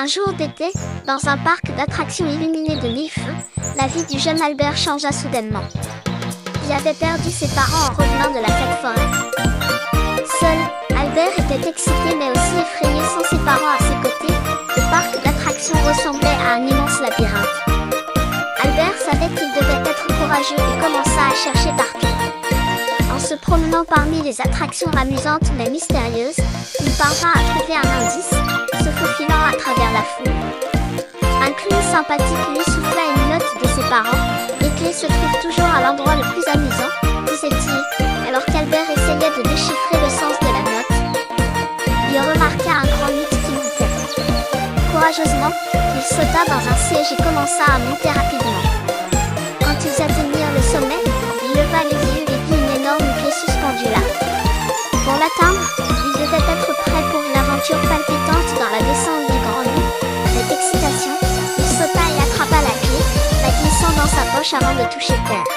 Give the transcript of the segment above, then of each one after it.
Un jour d'été, dans un parc d'attractions illuminé de mille feux, la vie du jeune Albert changea soudainement. Il avait perdu ses parents en revenant de la fête foraine. Seul, Albert était excité mais aussi effrayé sans ses parents à ses côtés. Le parc d'attractions ressemblait à un immense labyrinthe. Albert savait qu'il devait être courageux et commença à chercher partout. En se promenant parmi les attractions amusantes mais mystérieuses, il parvint à trouver un indice, se faufilant à travers la foule. Un clown sympathique lui souffla une note de ses parents. Les clés se trouvent toujours à l'endroit le plus amusant, disait-il, alors qu'Albert essayait de déchiffrer le sens de la note. Il remarqua un grand mythe qui montait. Courageusement, il sauta dans un siège et commença à monter rapidement. Quand ils atteignirent le sommet, il leva les yeux et vit une énorme clé suspendue là. Pour l'atteindre, il devait être prêt pour une aventure palpitante dans la descente du Grand Loup. Avec excitation, il sauta et attrapa la clé, la glissant dans sa poche avant de toucher terre.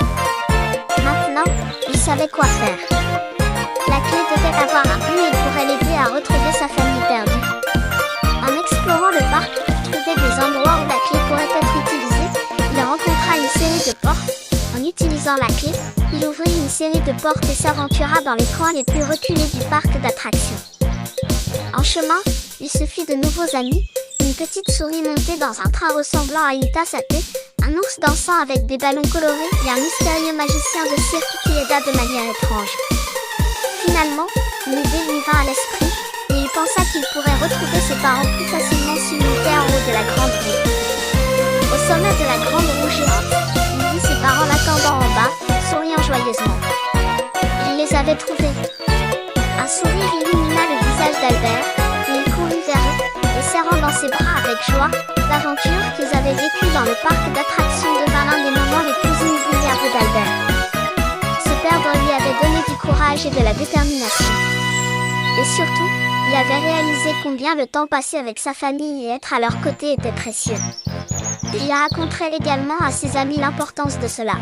Maintenant, il savait quoi faire. La clé devait avoir un but et pourrait l'aider à retrouver sa famille perdue. En explorant le parc pour trouver des endroits où la clé pourrait être utilisée, il rencontra une série de portes. En utilisant la clé, il ouvrit une série de portes et s'aventura dans les coins les plus reculés du parc d'attractions. En chemin, il se fit de nouveaux amis, une petite souris montée dans un train ressemblant à une tasse à thé, un ours dansant avec des ballons colorés et un mystérieux magicien de cirque qui l'aida de manière étrange. Finalement, une idée lui vint à l'esprit, et il pensa qu'il pourrait retrouver ses parents plus facilement s'il montait en haut de la grande roue. Au sommet de la grande roue géante, il vit ses parents l'attendant en bas, souriant joyeusement. Il les avait trouvés. Un sourire illumina le visage d'Albert, et il courut vers eux, les serrant dans ses bras avec joie. L'aventure qu'ils avaient vécue dans le parc d'attractions devint l'un des moments les plus inoubliables d'Albert. Se perdre lui avait donné du courage et de la détermination. Et surtout, il avait réalisé combien le temps passé avec sa famille et être à leur côté était précieux. Il raconterait également à ses amis l'importance de cela.